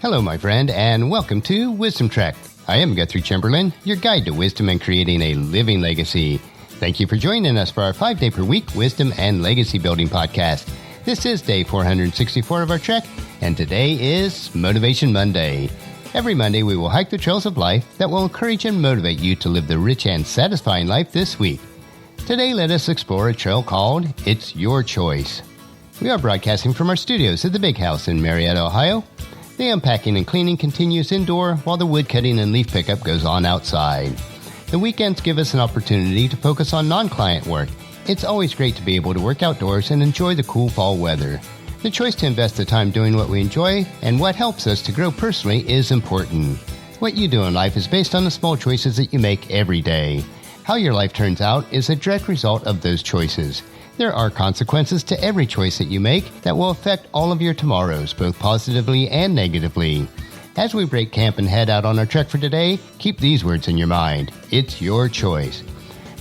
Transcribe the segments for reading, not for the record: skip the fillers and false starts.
Hello, my friend, and welcome to Wisdom Trek. I am Guthrie Chamberlain, your guide to wisdom and creating a living legacy. Thank you for joining us for our 5-day-per-week Wisdom and Legacy Building podcast. This is day 464 of our trek, and today is Motivation Monday. Every Monday, we will hike the trails of life that will encourage and motivate you to live the rich and satisfying life this week. Today, let us explore a trail called It's Your Choice. We are broadcasting from our studios at the Big House in Marietta, Ohio. The unpacking and cleaning continues indoor while the wood cutting and leaf pickup goes on outside. The weekends give us an opportunity to focus on non-client work. It's always great to be able to work outdoors and enjoy the cool fall weather. The choice to invest the time doing what we enjoy and what helps us to grow personally is important. What you do in life is based on the small choices that you make every day. How your life turns out is a direct result of those choices. There are consequences to every choice that you make that will affect all of your tomorrows, both positively and negatively. As we break camp and head out on our trek for today, keep these words in your mind. It's your choice.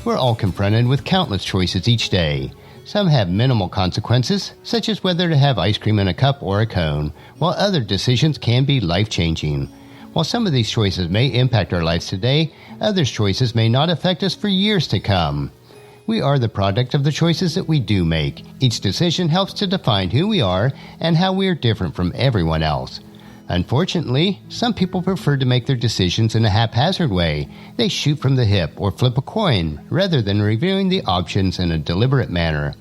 We're all confronted with countless choices each day. Some have minimal consequences, such as whether to have ice cream in a cup or a cone, while other decisions can be life-changing. While some of these choices may impact our lives today, others' choices may not affect us for years to come. We are the product of the choices that we do make. Each decision helps to define who we are and how we are different from everyone else. Unfortunately, some people prefer to make their decisions in a haphazard way. They shoot from the hip or flip a coin rather than reviewing the options in a deliberate manner.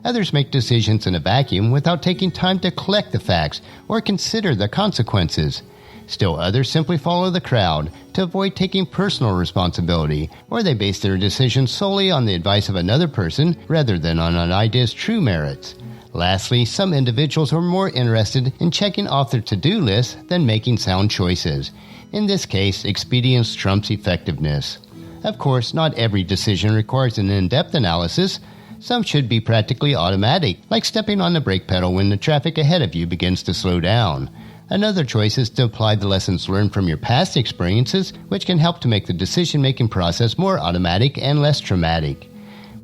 Others make decisions in a vacuum without taking time to collect the facts or consider the consequences. Still others simply follow the crowd to avoid taking personal responsibility, or they base their decisions solely on the advice of another person rather than on an idea's true merits. Lastly, some individuals are more interested in checking off their to-do list than making sound choices. In this case, expedience trumps effectiveness. Of course, not every decision requires an in-depth analysis. Some should be practically automatic, like stepping on the brake pedal when the traffic ahead of you begins to slow down. Another choice is to apply the lessons learned from your past experiences, which can help to make the decision-making process more automatic and less traumatic.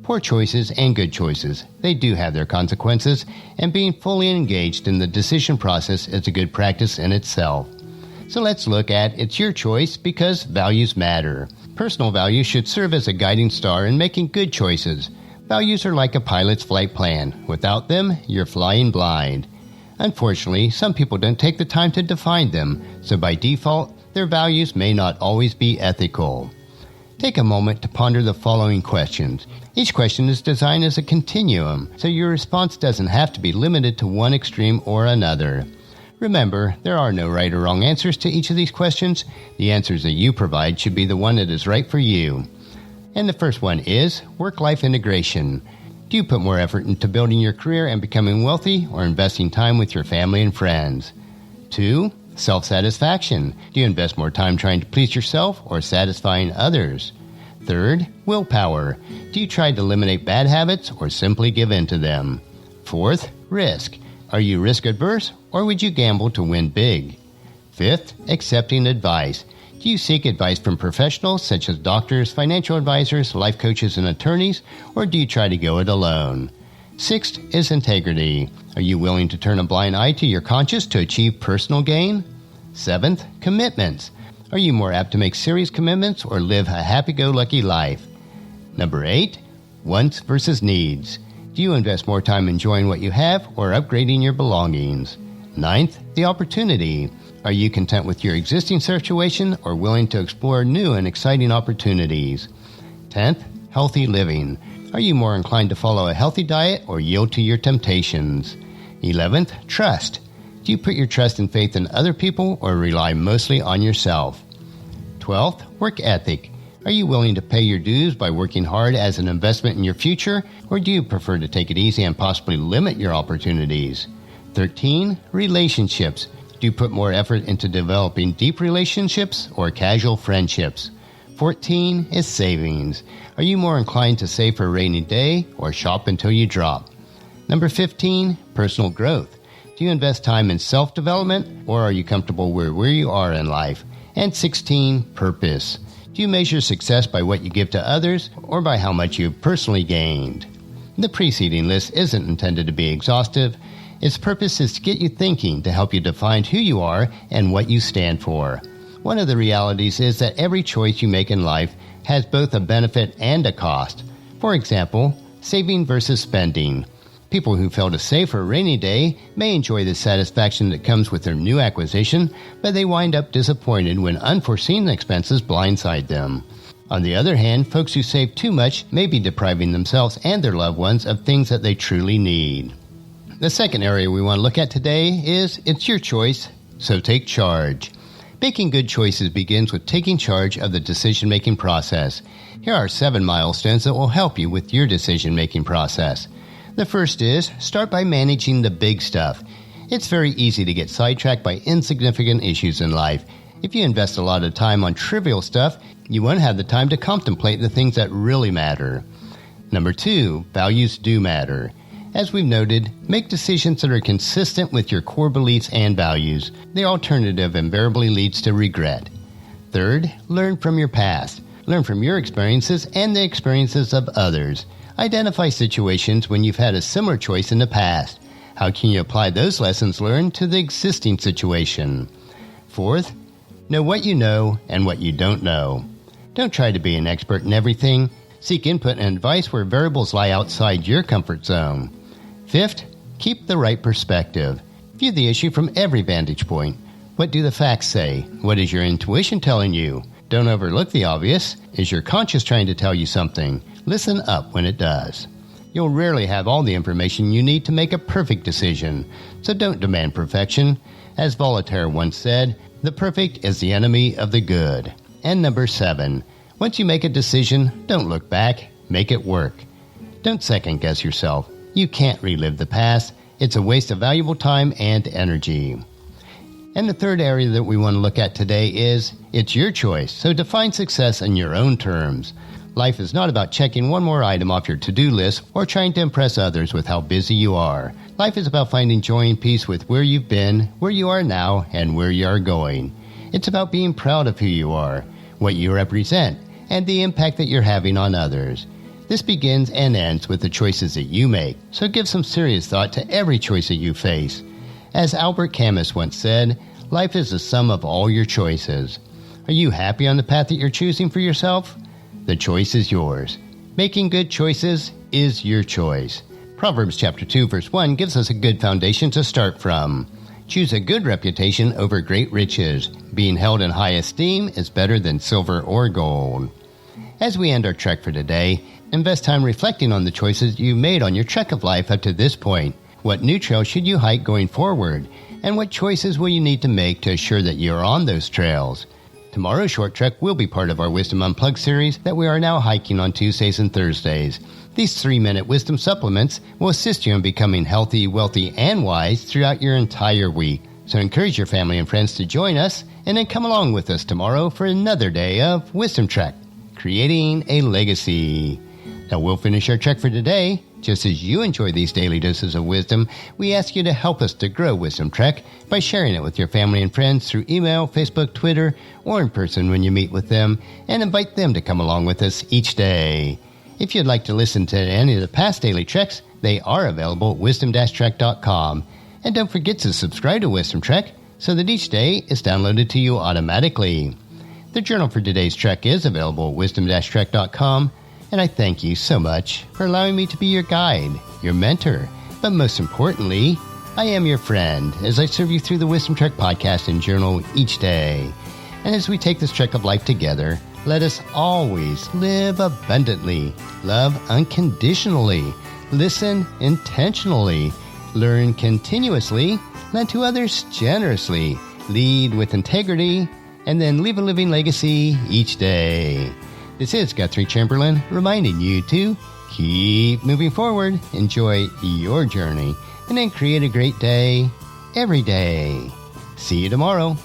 Poor choices and good choices, they do have their consequences, and being fully engaged in the decision process is a good practice in itself. So let's look at It's Your Choice because values matter. Personal values should serve as a guiding star in making good choices. Values are like a pilot's flight plan. Without them, you're flying blind. Unfortunately, some people don't take the time to define them, so by default, their values may not always be ethical. Take a moment to ponder the following questions. Each question is designed as a continuum, so your response doesn't have to be limited to one extreme or another. Remember, there are no right or wrong answers to each of these questions. The answers that you provide should be the one that is right for you. And the first one is work-life integration. Do you put more effort into building your career and becoming wealthy or investing time with your family and friends? 2. Self-satisfaction. Do you invest more time trying to please yourself or satisfying others? 3. Willpower. Do you try to eliminate bad habits or simply give in to them? 4. Risk. Are you risk-averse or would you gamble to win big? 5. Accepting advice. Do you seek advice from professionals such as doctors, financial advisors, life coaches, and attorneys, or do you try to go it alone? 6 is integrity. Are you willing to turn a blind eye to your conscience to achieve personal gain? 7, commitments. Are you more apt to make serious commitments or live a happy-go-lucky life? Number 8, wants versus needs. Do you invest more time enjoying what you have or upgrading your belongings? 9th, the opportunity. Are you content with your existing situation or willing to explore new and exciting opportunities? 10th, healthy living. Are you more inclined to follow a healthy diet or yield to your temptations? 11th, trust. Do you put your trust and faith in other people or rely mostly on yourself? 12th, work ethic. Are you willing to pay your dues by working hard as an investment in your future, or do you prefer to take it easy and possibly limit your opportunities? 13, relationships. Do you put more effort into developing deep relationships or casual friendships? 14 is savings. Are you more inclined to save for a rainy day or shop until you drop? Number 15, personal growth. Do you invest time in self-development or are you comfortable where you are in life? And 16, purpose. Do you measure success by what you give to others or by how much you've personally gained? The preceding list isn't intended to be exhaustive. Its purpose is to get you thinking, to help you define who you are and what you stand for. One of the realities is that every choice you make in life has both a benefit and a cost. For example, saving versus spending. People who fail to save for a rainy day may enjoy the satisfaction that comes with their new acquisition, but they wind up disappointed when unforeseen expenses blindside them. On the other hand, folks who save too much may be depriving themselves and their loved ones of things that they truly need. The second area we want to look at today is it's your choice, so take charge. Making good choices begins with taking charge of the decision-making process. Here are 7 milestones that will help you with your decision-making process. The first is, start by managing the big stuff. It's very easy to get sidetracked by insignificant issues in life. If you invest a lot of time on trivial stuff, you won't have the time to contemplate the things that really matter. Number 2, values do matter. As we've noted, make decisions that are consistent with your core beliefs and values. The alternative invariably leads to regret. Third, learn from your past. Learn from your experiences and the experiences of others. Identify situations when you've had a similar choice in the past. How can you apply those lessons learned to the existing situation? Fourth, know what you know and what you don't know. Don't try to be an expert in everything. Seek input and advice where variables lie outside your comfort zone. Fifth, keep the right perspective. View the issue from every vantage point. What do the facts say? What is your intuition telling you? Don't overlook the obvious. Is your conscience trying to tell you something? Listen up when it does. You'll rarely have all the information you need to make a perfect decision, so don't demand perfection. As Voltaire once said, the perfect is the enemy of the good. And number 7, once you make a decision, don't look back, make it work. Don't second guess yourself. You can't relive the past. It's a waste of valuable time and energy. And the third area that we want to look at today is, it's your choice, so define success in your own terms. Life is not about checking one more item off your to-do list or trying to impress others with how busy you are. Life is about finding joy and peace with where you've been, where you are now, and where you are going. It's about being proud of who you are, what you represent, and the impact that you're having on others. This begins and ends with the choices that you make, so give some serious thought to every choice that you face. As Albert Camus once said, life is the sum of all your choices. Are you happy on the path that you're choosing for yourself? The choice is yours. Making good choices is your choice. Proverbs chapter 2 verse 1 gives us a good foundation to start from. Choose a good reputation over great riches. Being held in high esteem is better than silver or gold. As we end our trek for today, invest time reflecting on the choices you made on your trek of life up to this point. What new trails should you hike going forward? And what choices will you need to make to assure that you're on those trails? Tomorrow's short trek will be part of our Wisdom Unplugged series that we are now hiking on Tuesdays and Thursdays. These 3-minute wisdom supplements will assist you in becoming healthy, wealthy, and wise throughout your entire week. So encourage your family and friends to join us and then come along with us tomorrow for another day of Wisdom Trek, creating a legacy. Now we'll finish our trek for today. Just as you enjoy these daily doses of wisdom, we ask you to help us to grow Wisdom Trek by sharing it with your family and friends through email, Facebook, Twitter, or in person when you meet with them, and invite them to come along with us each day. If you'd like to listen to any of the past daily treks, they are available at wisdom-trek.com. And don't forget to subscribe to Wisdom Trek so that each day is downloaded to you automatically. The journal for today's trek is available at wisdom-trek.com. And I thank you so much for allowing me to be your guide, your mentor, but most importantly, I am your friend as I serve you through the Wisdom Trek podcast and journal each day. And as we take this trek of life together, let us always live abundantly, love unconditionally, listen intentionally, learn continuously, lend to others generously, lead with integrity, and then leave a living legacy each day. This is Guthrie Chamberlain reminding you to keep moving forward, enjoy your journey, and then create a great day every day. See you tomorrow.